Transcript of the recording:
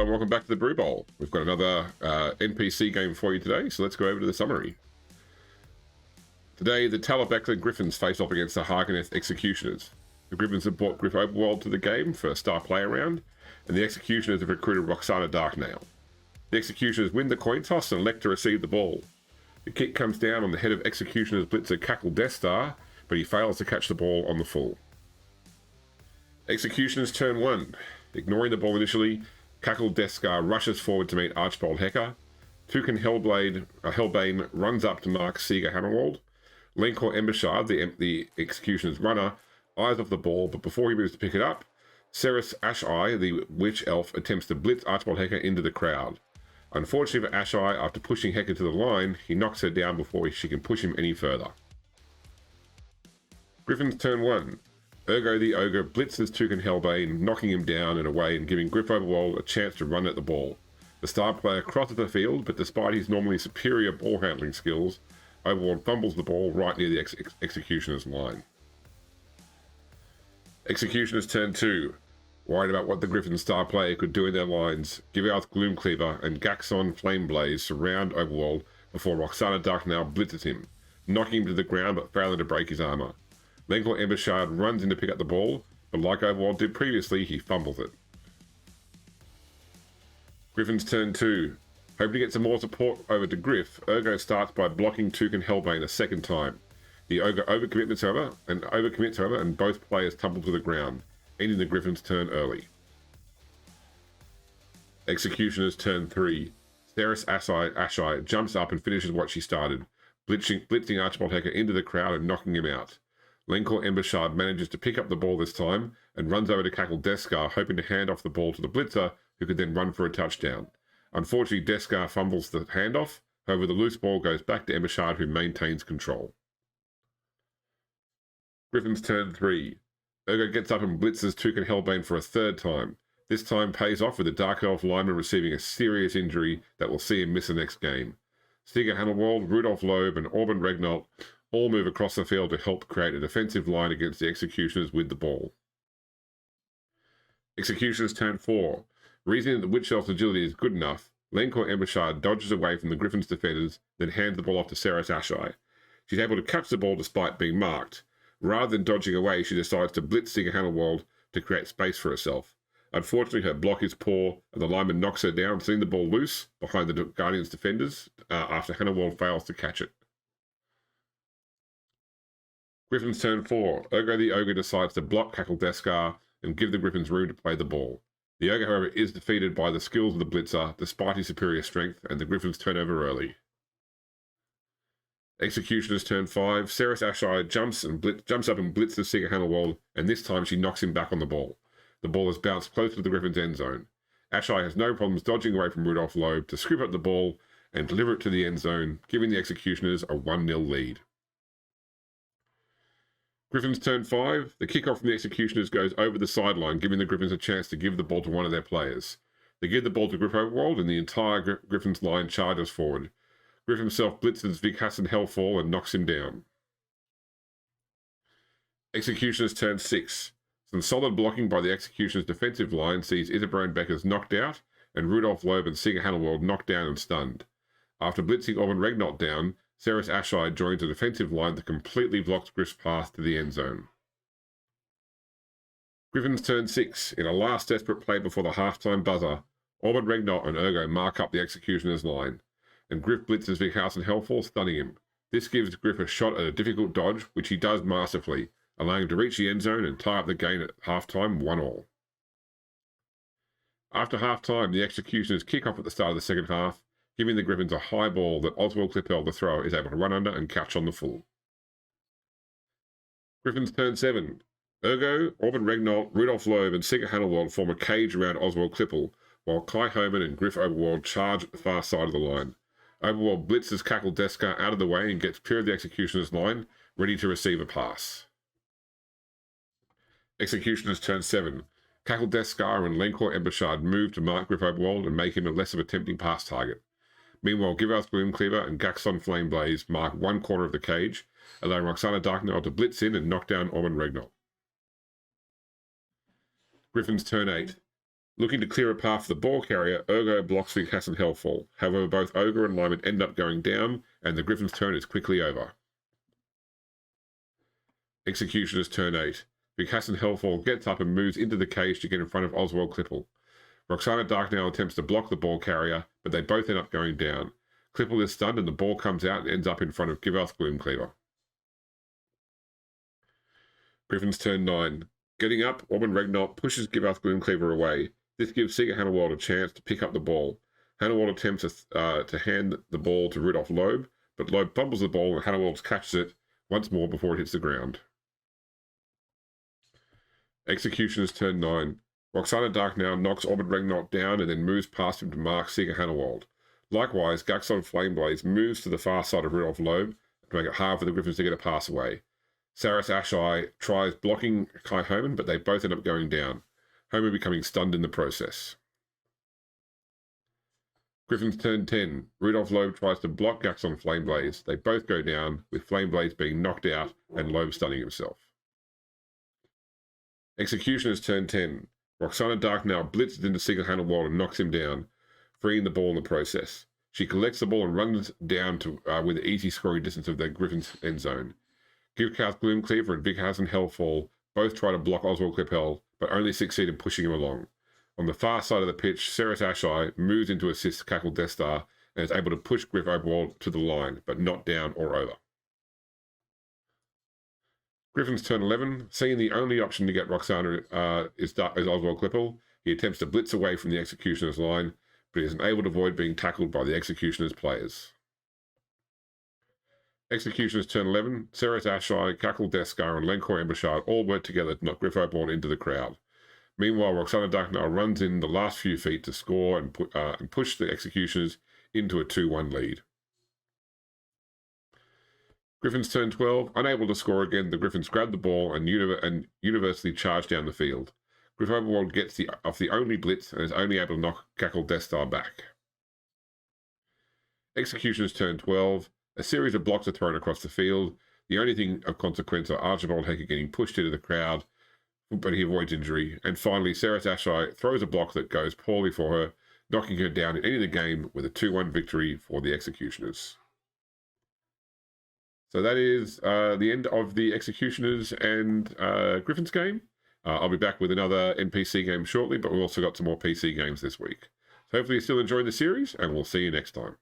and welcome back to the Brew Bowl. We've got another NPC game for you today, so let's go over to the summary. Today, the Talebechland Griffons face off against the Har Ganeth Executioners. The Griffons have brought Griff Oberwald to the game for a star player round, and the Executioners have recruited Roxanna Darknail. The Executioners win the coin toss and elect to receive the ball. The kick comes down on the head of Executioners blitzer Cackle Death Star, but he fails to catch the ball on the full. Executioners turn 1. Ignoring the ball initially, Cackle Death Star rushes forward to meet Archbold Hecker. Toucan Hellbane runs up to mark Seeger Hammerwald. Lenkor Embershard, the Executioner's runner, eyes off the ball, but before he moves to pick it up, Ceres Asheye, the Witch Elf, attempts to blitz Archbold Hecker into the crowd. Unfortunately for Asheye, after pushing Hecker to the line, he knocks her down before she can push him any further. Griffins turn 1. Ergo the Ogre blitzes Toucan Hellbane, knocking him down and away and giving Griff Oberwald a chance to run at the ball. The star player crosses the field, but despite his normally superior ball handling skills, Oberwald fumbles the ball right near the Executioner's line. Executioners turn 2. Worried about what the Griffin star player could do in their lines, Givarth Gloomcleaver and Gaxon Flameblaze surround Oberwald before Roxanna Darknail blitzes him, knocking him to the ground but failing to break his armor. Lenkor Embershard runs in to pick up the ball, but like Oberwald did previously, he fumbles it. Griffins turn 2. Hoping to get some more support over to Griff, Ergo starts by blocking Toucan Hellbane a second time. The Ogre overcommits, however, and both players tumble to the ground, ending the Griffins' turn early. Executioners turn 3. Ceres Asheye jumps up and finishes what she started, blitzing Archbold Hecker into the crowd and knocking him out. Lenkor Embershard manages to pick up the ball this time and runs over to Cackle Death Star, hoping to hand off the ball to the blitzer, who could then run for a touchdown. Unfortunately, Death Star fumbles the handoff, however the loose ball goes back to Embershard, who maintains control. Griffins turn 3. Ergo gets up and blitzes Toucan Hellbane for a third time. This time pays off with the Dark Elf lineman receiving a serious injury that will see him miss the next game. Seeger Hammerwald, Rudolph Loeb, and Orban Regnault all move across the field to help create a defensive line against the Executioners with the ball. Executioners turn 4. Reasoning that the Witch Elf's agility is good enough, Lenkor Embershard dodges away from the Griffins' defenders, then hands the ball off to Ceres Asheye. She's able to catch the ball despite being marked. Rather than dodging away, she decides to blitz Seeger Hammerwald to create space for herself. Unfortunately, her block is poor, and the lineman knocks her down, sending the ball loose behind the Guardians' defenders after Hammerwald fails to catch it. Griffins turn 4. Ergo the Ogre decides to block Cackle Death Star and give the Griffins room to play the ball. The Ogre, however, is defeated by the skills of the blitzer, despite his superior strength, and the Griffins turn over early. Executioners turn 5. Ceres Asheye jumps up and blitzes Seeger Hammerwald, and this time she knocks him back on the ball. The ball is bounced close to the Griffins' end zone. Asheye has no problems dodging away from Rudolph Loeb to scoop up the ball and deliver it to the end zone, giving the Executioners a 1-0 lead. Griffins turn 5. The kickoff from the Executioners goes over the sideline, giving the Griffins a chance to give the ball to one of their players. They give the ball to Griff Oberwald, and the entire Griffins line charges forward. Griff himself blitzes Vic Hassan Hellfall and knocks him down. Executioners turn 6. Some solid blocking by the Executioners' defensive line sees Isabrone Beckers knocked out, and Rudolph Loeb and Seeger Hammerwald knocked down and stunned. After blitzing Orban Regnault down, Ceres Asheye joins a defensive line that completely blocks Griff's path to the end zone. Griffins turn 6. In a last desperate play before the halftime buzzer, Orban Regnault and Ergo mark up the Executioners' line, and Griff blitzes Vic House and Hellfall, stunning him. This gives Griff a shot at a difficult dodge, which he does masterfully, allowing him to reach the end zone and tie up the game at halftime 1-1. After halftime, the Executioners kick off at the start of the second half, giving the Griffins a high ball that Oswald Clippel, the thrower, is able to run under and catch on the full. Griffins turn 7. Ergo, Orban Regnault, Rudolph Loeb, and Seeger Hammerwald form a cage around Oswald Clippel, while Kai Homan and Griff Oberwald charge at the far side of the line. Oberwald blitzes Cackle Death Star out of the way and gets clear of the Executioners' line, ready to receive a pass. Executioners turn 7. Cackle Death Star and Lenkor Embershard move to mark Griff Oberwald and make him a less of a tempting pass target. Meanwhile, Givarth Gloomcleaver and Gaxon Flameblaze mark one corner of the cage, allowing Roxanna Darknail to blitz in and knock down Orban Regnault. Griffins turn 8. Looking to clear a path for the ball carrier, Ergo blocks the Cass and Hellfall. However, both Ogre and Lyman end up going down, and the Griffin's turn is quickly over. Executioner's turn 8. Cass and Hellfall gets up and moves into the cage to get in front of Oswald Clipple. Roxanna Darknail attempts to block the ball carrier, but they both end up going down. Clipple is stunned and the ball comes out and ends up in front of Givarth Gloomcleaver. Griffin's turn 9. Getting up, Orban Regnalt pushes Givarth Gloomcleaver away. This gives Seeger Hannawald a chance to pick up the ball. Hannawald attempts to hand the ball to Rudolph Loeb, but Loeb fumbles the ball and Hannawald catches it once more before it hits the ground. Executioner's turn 9. Roxanna Darknail knocks Orban Regnalt down and then moves past him to mark Seeger Hannawald. Likewise, Gaxon Flameblaze moves to the far side of Rudolph Loeb to make it hard for the Griffins to get a pass away. Saris Ashai tries blocking Kai Homan, but they both end up going down, Homer becoming stunned in the process. Griffin's turn 10. Rudolph Loeb tries to block Gaxon Flameblaze. They both go down, with Flameblaze being knocked out and Loeb stunning himself. Executioner's turn 10. Roxanna Darknail blitzes into Seeger Hannawald and knocks him down, freeing the ball in the process. She collects the ball and runs down to with the easy scoring distance of the Griffin's end zone. Givarth Gloomcleaver and Bighausen Hellfall both try to block Oswald Clipple, but only succeed in pushing him along. On the far side of the pitch, Saris Ashai moves in to assist Cackle Death Star and is able to push Griff Oberwald to the line, but not down or over. Griffin's turn 11. Seeing the only option to get Roxanna is Oswald Clipple, he attempts to blitz away from the Executioner's line, but he is unable to avoid being tackled by the Executioner's players. Executioner's turn 11. Saris Ashai, Cackle Death Star, and Lencor Embouchard all work together to knock Griff Oberwald into the crowd. Meanwhile, Roxanna Darknail runs in the last few feet to score and push the Executioners into a 2-1 lead. Griffin's turn 12. Unable to score again, the Griffins grab the ball and universally charge down the field. Griff Oberwald gets off the only blitz and is only able to knock Cackle Death Star back. Executioner's turn 12. A series of blocks are thrown across the field. The only thing of consequence are Archibald Hecker getting pushed into the crowd, but he avoids injury. And finally, Saris Ashai throws a block that goes poorly for her, knocking her down and ending the game with a 2-1 victory for the Executioners. So that is the end of the Executioners and Griffins game. I'll be back with another NPC game shortly, but we've also got some more PC games this week. So hopefully you're still enjoying the series, and we'll see you next time.